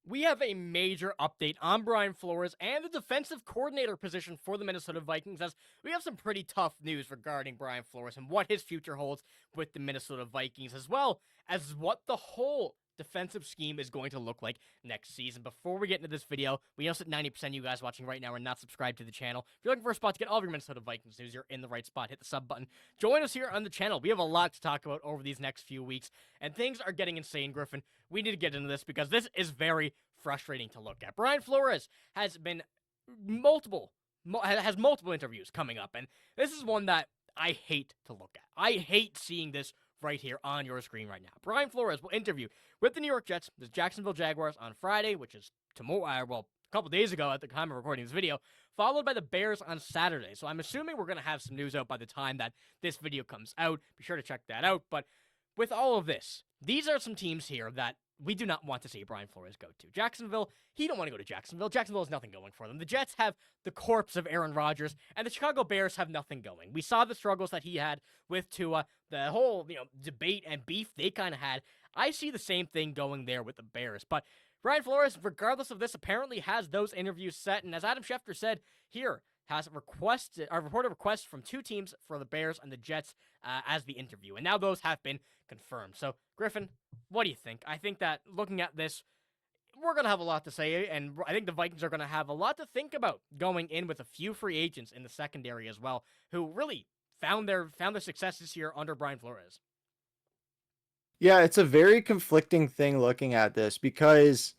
We have a major update on Brian Flores and the defensive coordinator position for the Minnesota Vikings, as we have some pretty tough news regarding Brian Flores and what his future holds with the Minnesota Vikings, as well as what the whole defensive scheme is going to look like next season. Before we get into this video, we know that 90% of you guys watching right now are not subscribed to the channel. If you're looking for a spot to get all of your Minnesota Vikings news, you're in the right spot. Hit the sub button. Join us here on the channel. We have a lot to talk about over these next few weeks, and things are getting insane, Griffin. We need to get into this because this is very frustrating to look at. Brian Flores has been multiple interviews coming up, and this is one that I hate to look at. I hate seeing this right here on your screen right now. Brian Flores will interview with the New York Jets, the Jacksonville Jaguars on Friday, which is tomorrow, a couple days ago at the time of recording this video, followed by the Bears on Saturday. So I'm assuming we're going to have some news out by the time that this video comes out. Be sure to check that out. But with all of this, these are some teams here that we do not want to see Brian Flores go to. Jacksonville, he don't want to go to Jacksonville. Jacksonville has nothing going for them. The Jets have the corpse of Aaron Rodgers, and the Chicago Bears have nothing going. We saw the struggles that he had with Tua, the whole, debate and beef they kind of had. I see the same thing going there with the Bears, but Brian Flores, regardless of this, apparently has those interviews set, and as Adam Schefter said here, has reported requests from two teams for the Bears and the Jets as the interview, and now those have been confirmed. So, Griffin, what do you think? I think that looking at this, we're going to have a lot to say, and I think the Vikings are going to have a lot to think about going in with a few free agents in the secondary as well, who really found their success this year under Brian Flores. Yeah, it's a very conflicting thing looking at this because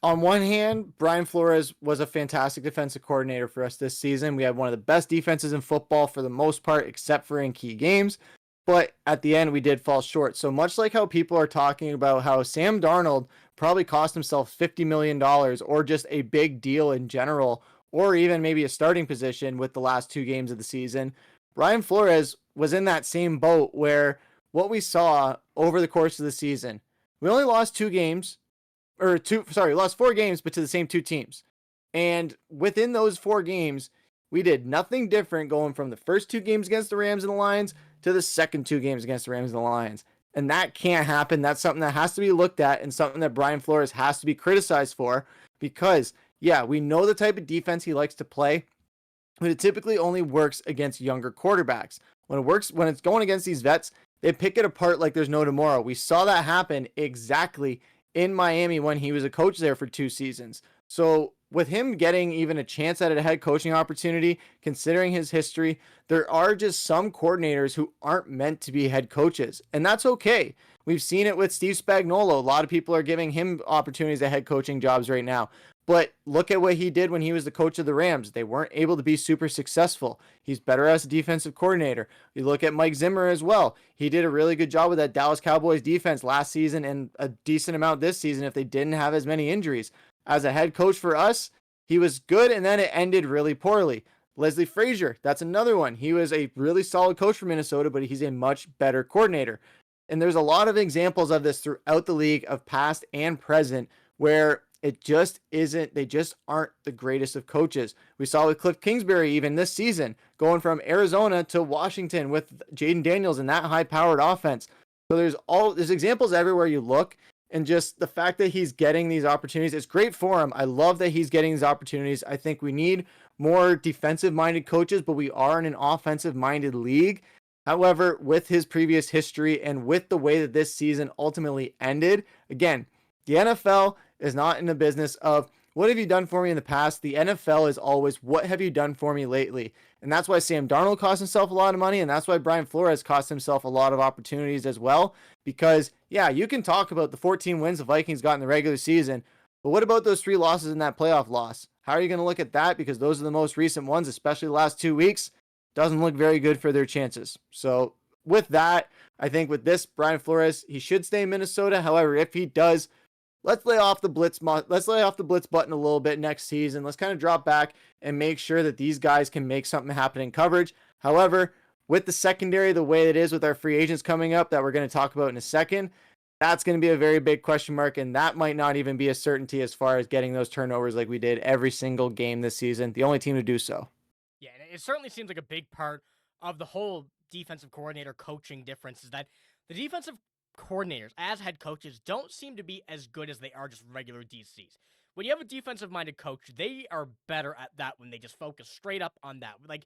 on one hand, Brian Flores was a fantastic defensive coordinator for us this season. We had one of the best defenses in football for the most part, except for in key games. But at the end, we did fall short. So much like how people are talking about how Sam Darnold probably cost himself $50 million or just a big deal in general, or even maybe a starting position with the last two games of the season, Brian Flores was in that same boat where what we saw over the course of the season, we only lost lost 4 games, but to the same two teams. And within those 4 games, we did nothing different going from the first 2 games against the Rams and the Lions to the second 2 games against the Rams and the Lions. And that can't happen. That's something that has to be looked at and something that Brian Flores has to be criticized for because, yeah, we know the type of defense he likes to play, but it typically only works against younger quarterbacks. When it's going against these vets, they pick it apart like there's no tomorrow. We saw that happen exactly in Miami when he was a coach there for 2 seasons. So with him getting even a chance at a head coaching opportunity, considering his history, there are just some coordinators who aren't meant to be head coaches, and that's okay. We've seen it with Steve Spagnuolo. A lot of people are giving him opportunities at head coaching jobs right now. But look at what he did when he was the coach of the Rams. They weren't able to be super successful. He's better as a defensive coordinator. You look at Mike Zimmer as well. He did a really good job with that Dallas Cowboys defense last season and a decent amount this season if they didn't have as many injuries. As a head coach for us, he was good, and then it ended really poorly. Leslie Frazier, that's another one. He was a really solid coach for Minnesota, but he's a much better coordinator. And there's a lot of examples of this throughout the league of past and present where it just isn't, they just aren't the greatest of coaches. We saw with Cliff Kingsbury even this season, going from Arizona to Washington with Jaden Daniels and that high-powered offense. So there's examples everywhere you look, and just the fact that he's getting these opportunities, it's great for him. I love that he's getting these opportunities. I think we need more defensive-minded coaches, but we are in an offensive-minded league. However, with his previous history and with the way that this season ultimately ended, again, the NFL is not in the business of what have you done for me in the past. The NFL is always what have you done for me lately. And that's why Sam Darnold cost himself a lot of money, and that's why Brian Flores cost himself a lot of opportunities as well. Because, yeah, you can talk about the 14 wins the Vikings got in the regular season, but what about those 3 losses in that playoff loss? How are you going to look at that? Because those are the most recent ones, especially the last 2 weeks. Doesn't look very good for their chances. So with that, I think with this, Brian Flores, he should stay in Minnesota. However, if he does, let's lay off the blitz button a little bit next season. Let's kind of drop back and make sure that these guys can make something happen in coverage. However, with the secondary the way it is with our free agents coming up that we're going to talk about in a second, that's going to be a very big question mark, and that might not even be a certainty as far as getting those turnovers like we did every single game this season. The only team to do so. Yeah, and it certainly seems like a big part of the whole defensive coordinator coaching difference is that the defensive coordinators, as head coaches, don't seem to be as good as they are just regular DCs. When you have a defensive-minded coach, they are better at that when they just focus straight up on that. Like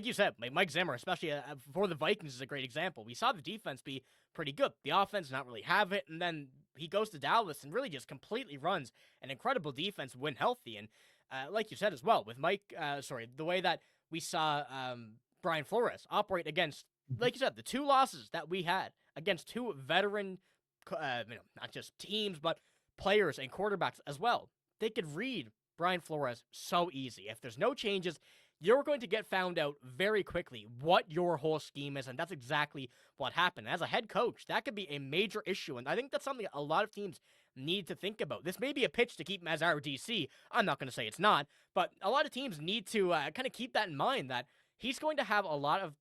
you said, like Mike Zimmer, especially for the Vikings, is a great example. We saw the defense be pretty good. The offense not really have it, and then he goes to Dallas and really just completely runs an incredible defense when healthy. And like you said as well, with the way that we saw Brian Flores operate against, like you said, the two losses that we had against two veteran, not just teams, but players and quarterbacks as well. They could read Brian Flores so easy. If there's no changes, you're going to get found out very quickly what your whole scheme is, and that's exactly what happened. As a head coach, that could be a major issue, and I think that's something a lot of teams need to think about. This may be a pitch to keep him as our DC. I'm not going to say it's not, but a lot of teams need to kind of keep that in mind, that he's going to have a lot of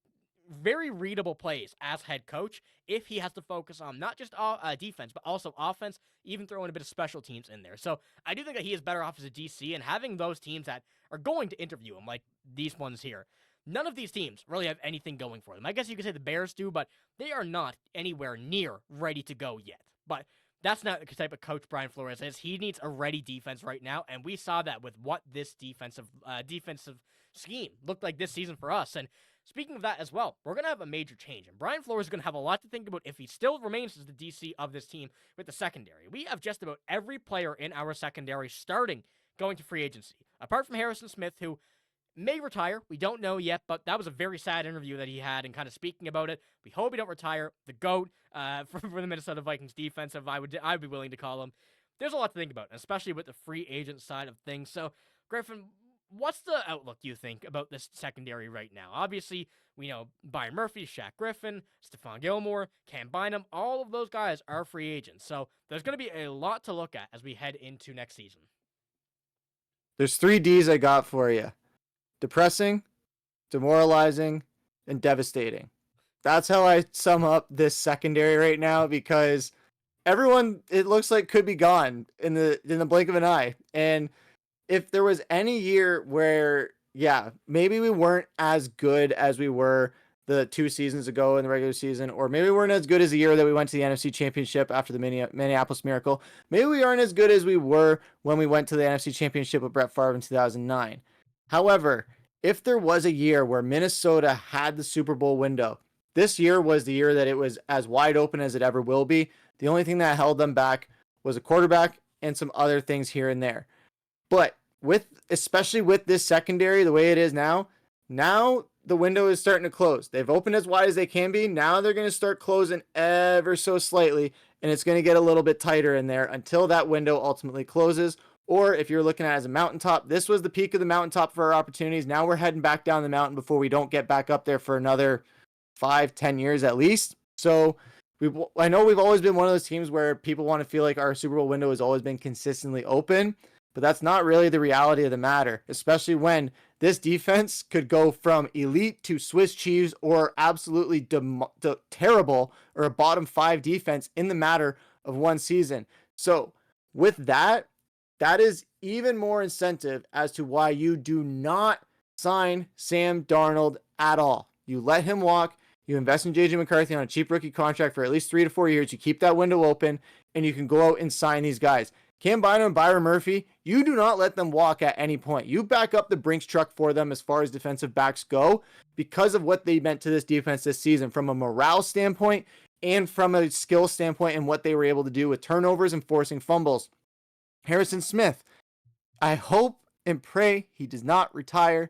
very readable plays as head coach if he has to focus on not just defense, but also offense, even throwing a bit of special teams in there. So I do think that he is better off as a DC, and having those teams that are going to interview him, like these ones here, none of these teams really have anything going for them. I guess you could say the Bears do, but they are not anywhere near ready to go yet. But that's not the type of coach Brian Flores is. He needs a ready defense right now, and we saw that with what this defensive scheme looked like this season for us. And speaking of that as well, we're going to have a major change, and Brian Flores is going to have a lot to think about if he still remains as the DC of this team with the secondary. We have just about every player in our secondary starting going to free agency, apart from Harrison Smith, who may retire. We don't know yet, but that was a very sad interview that he had and kind of speaking about it. We hope he don't retire. The GOAT for the Minnesota Vikings defensive, I would be willing to call him. There's a lot to think about, especially with the free agent side of things. So, Griffen, what's the outlook, you think, about this secondary right now? Obviously, we know Byron Murphy, Shaq Griffen, Stephon Gilmore, Cam Bynum, all of those guys are free agents. So there's going to be a lot to look at as we head into next season. There's 3 Ds I got for you: depressing, demoralizing, and devastating. That's how I sum up this secondary right now, because everyone, it looks like, could be gone in the blink of an eye. And if there was any year where, yeah, maybe we weren't as good as we were the 2 seasons ago in the regular season, or maybe we weren't as good as the year that we went to the NFC Championship after the Minneapolis Miracle. Maybe we aren't as good as we were when we went to the NFC Championship with Brett Favre in 2009. However, if there was a year where Minnesota had the Super Bowl window, this year was the year that it was as wide open as it ever will be. The only thing that held them back was a quarterback and some other things here and there. But especially with this secondary the way it is now the window is starting to close. They've opened as wide as they can be. Now they're going to start closing ever so slightly, and it's going to get a little bit tighter in there until that window ultimately closes. Or if you're looking at it as a mountaintop, this was the peak of the mountaintop for our opportunities. Now we're heading back down the mountain before we don't get back up there for another 5-10 years at least. So I know we've always been one of those teams where people want to feel like our Super Bowl window has always been consistently open, but that's not really the reality of the matter, especially when this defense could go from elite to Swiss cheese or absolutely terrible, or a bottom 5 defense in the matter of one season. So with that is even more incentive as to why you do not sign Sam Darnold at all. You let him walk. You invest in J.J. McCarthy on a cheap rookie contract for at least 3 to 4 years. You keep that window open, and you can go out and sign these guys. Cam Bynum and Byron Murphy, you do not let them walk at any point. You back up the Brinks truck for them as far as defensive backs go, because of what they meant to this defense this season from a morale standpoint and from a skill standpoint, and what they were able to do with turnovers and forcing fumbles. Harrison Smith, I hope and pray he does not retire,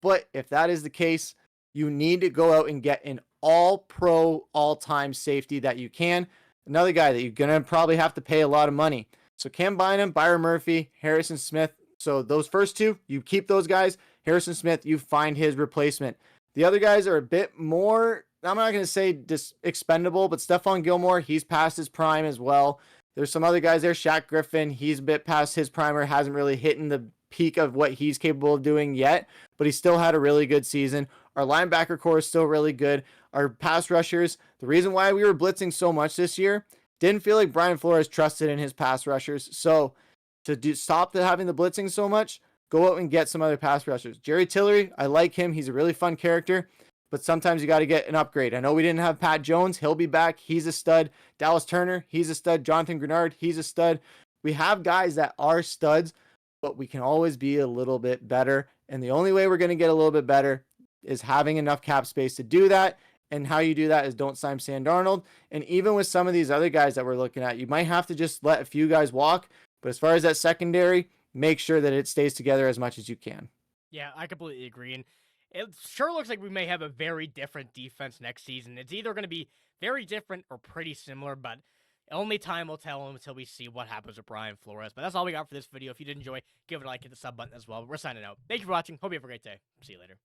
but if that is the case, you need to go out and get an all-pro, all-time safety that you can. Another guy that you're going to probably have to pay a lot of money. So Cam Bynum, Byron Murphy, Harrison Smith. So those first 2, you keep those guys. Harrison Smith, you find his replacement. The other guys are a bit more, I'm not going to say expendable, but Stephon Gilmore, he's past his prime as well. There's some other guys there. Shaq Griffen, he's a bit past his primer, hasn't really hit the peak of what he's capable of doing yet, but he still had a really good season. Our linebacker core is still really good. Our pass rushers, the reason why we were blitzing so much this year, didn't feel like Brian Flores trusted in his pass rushers. So to stop having the blitzing so much, go out and get some other pass rushers. Jerry Tillery, I like him. He's a really fun character. but sometimes you got to get an upgrade. I know we didn't have Pat Jones. He'll be back. He's a stud. Dallas Turner, he's a stud. Jonathan Grenard, he's a stud. We have guys that are studs, but we can always be a little bit better. And the only way we're going to get a little bit better is having enough cap space to do that. And how you do that is don't sign Sam Darnold. And even with some of these other guys that we're looking at, you might have to just let a few guys walk. But as far as that secondary, make sure that it stays together as much as you can. Yeah, I completely agree. And it sure looks like we may have a very different defense next season. It's either going to be very different or pretty similar, but only time will tell until we see what happens with Brian Flores. But that's all we got for this video. If you did enjoy, give it a like, hit the sub button as well. We're signing out. Thank you for watching. Hope you have a great day. See you later.